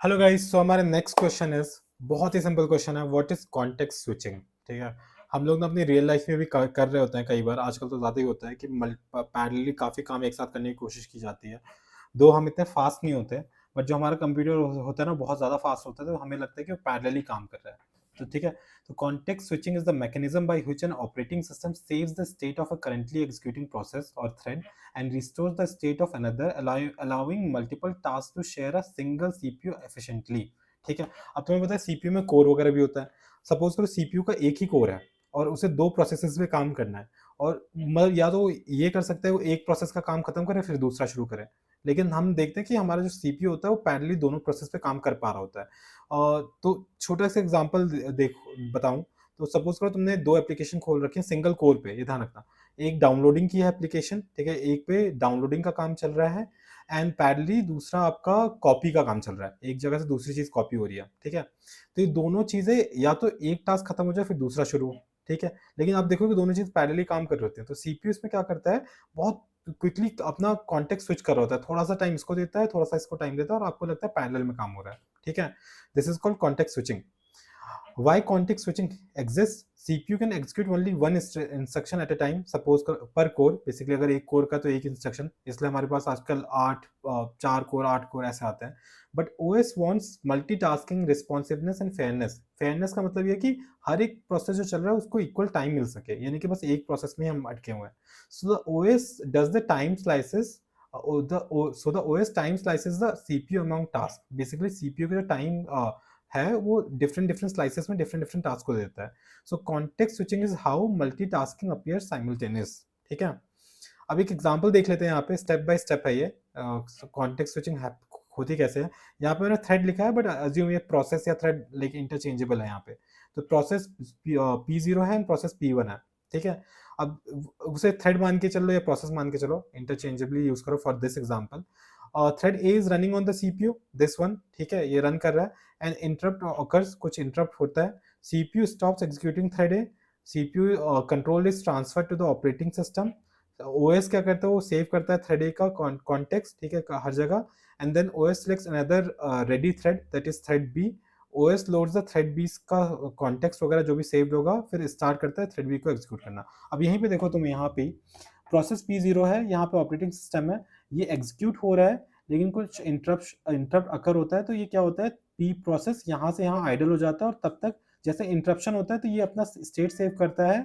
Hello guys, सो हमारा next question is बहुत ही simple question है। What is context switching? ठीक है, हम लोग ना अपनी रियल लाइफ में भी कर रहे होते हैं। कई बार आजकल तो ज़्यादा ही होता है कि पैरेलली काफ़ी काम एक साथ करने की कोशिश की जाती है। दो हम इतने फास्ट नहीं होते, बट जो हमारा कंप्यूटर होता है ना बहुत ज़्यादा फास्ट होता है, तो हमें लगता है कि वो पैरेलली काम कर रहा है। तो ठीक है, तो context switching is the mechanism by which an operating system saves the state of a currently executing process और thread and restores the state of another, allowing multiple tasks to share a single CPU efficiently। ठीक है, अब तुम्हें पता है CPU में core वगैरह भी होता है। सपोज करो सीपीयू का एक ही कोर है और उसे दो प्रोसेसेस पे काम करना है, और मतलब या तो ये कर सकते हैं वो एक प्रोसेस का काम खत्म करे फिर दूसरा शुरू करे। लेकिन हम देखते हैं कि हमारा जो सीपीयू होता है वो पैरेलली दोनों प्रोसेस पे काम कर पा रहा होता है। तो छोटा सा एग्जांपल देख बताऊं, तो सपोज करो तुमने दो एप्लीकेशन खोल रखे हैं सिंगल कोर पे, ये ध्यान रखना। एक डाउनलोडिंग की है एप्लीकेशन, ठीक है, एक पे डाउनलोडिंग का काम चल रहा है एंड पैरेलली दूसरा आपका कॉपी का काम चल रहा है, एक जगह से दूसरी चीज कॉपी हो रही है। ठीक है, तो ये दोनों चीजें या तो एक टास्क खत्म हो जाए फिर दूसरा शुरू हो। ठीक है, लेकिन आप देखो कि दोनों चीज पैरेलली काम कर रही होती हैं। तो सीपीयू इसमें क्या करता है, बहुत क्विकली अपना कॉन्टेक्स्ट स्विच कर रहा होता है, थोड़ा सा टाइम इसको देता है, थोड़ा सा इसको टाइम देता है, और आपको लगता है पैरेलल में काम हो रहा है। ठीक है, this is called context switching. Why context switching exists? CPU can execute only one instruction at a time, suppose per core। Basically अगर एक कोर का तो एक इंस्ट्रक्शन, इसलिए हमारे पास आजकल 4 कोर 8 कोर ऐसे आते हैं। But OS wants multitasking, responsiveness and fairness. Fairness का मतलब ये कि हर एक प्रोसेस जो चल रहा है उसको इक्वल टाइम मिल सके, यानी कि बस एक प्रोसेस में हम अटके हुए हैं। So the OS does the time slices, so the OS time slices the CPU among tasks। Basically CPU का जो टाइम है वो डिफरेंट डिफरेंट स्लाइसेस में डिफरेंट डिफरेंट टास्क को देता है। So context switching is how multitasking appears simultaneous. ठीक है, अब एक एग्जांपल देख लेते हैं, यहाँ पे स्टेप बाय स्टेप है ये। कॉन्टेक्स्ट स्विचिंग होती कैसे है। यहाँ पे मैंने थ्रेड लिखा है, बट अज्यूम ये प्रोसेस या थ्रेड लाइक इंटरचेंजेबल है यहाँ पे। तो प्रोसेस P0 है एंड प्रोसेस P1 है। ठीक है, अब उसे थ्रेड मान के चलो या प्रोसेस मान के चलो, इंटरचेंजेबली यूज करो for this example. Thread A is running on the CPU, this one. ठीक है, ये रन कर रहा है एंड इंटरप्ट ऑकर्स, कुछ इंटरप्ट होता है। CPU stops executing thread A, CPU control is transfer to the operating system. OS क्या करता है, वो सेव करता है थ्रेड ए का कॉन्टेक्स्ट, ठीक है, हर जगह। And then OS selects another ready thread, that is thread B. OS loads the thread B का कॉन्टेक्स्ट वगैरह जो भी सेव्ड होगा, फिर स्टार्ट करता है थ्रेड बी को एग्जीक्यूट करना। अब यहीं पे देखो तुम, यहाँ पे प्रोसेस P0 है, यहाँ पे ऑपरेटिंग सिस्टम है, ये एग्जीक्यूट हो रहा है, लेकिन कुछ इंटरप्ट अकर होता है। तो ये क्या होता है, पी प्रोसेस यहाँ से यहाँ आइडल हो जाता है, और तब तक जैसे इंटरप्शन होता है तो ये अपना स्टेट सेव करता है।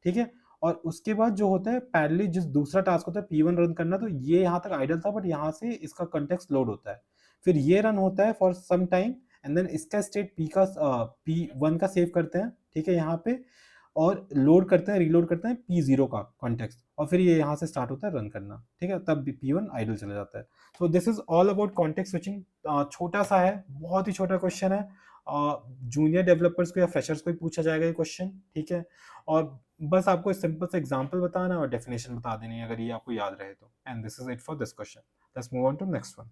ठीक है, और उसके बाद जो होता है पैरेलली जिस दूसरा टास्क होता है P1 रन करना, तो ये यहाँ तक आइडल था, बट यहाँ से इसका कंटेक्स्ट लोड होता है, फिर ये रन होता है for some time and then इसका स्टेट P1 का सेव करते हैं। ठीक है, यहाँ पे और लोड करते हैं, रीलोड करते हैं P0 का कॉन्टेक्स्ट, और फिर ये यहाँ से स्टार्ट होता है रन करना। ठीक है, तब P1 आइडल चला जाता है। So this is all about context switching. छोटा सा है, बहुत ही छोटा क्वेश्चन है। जूनियर डेवलपर्स को या फ्रेशर्स को ही पूछा जाएगा ये क्वेश्चन। ठीक है, और बस आपको सिंपल सा एग्जांपल बताना और डेफिनेशन बता देनी है, अगर ये आपको याद रहे तो। And this is it for this question. Let's move on to next one.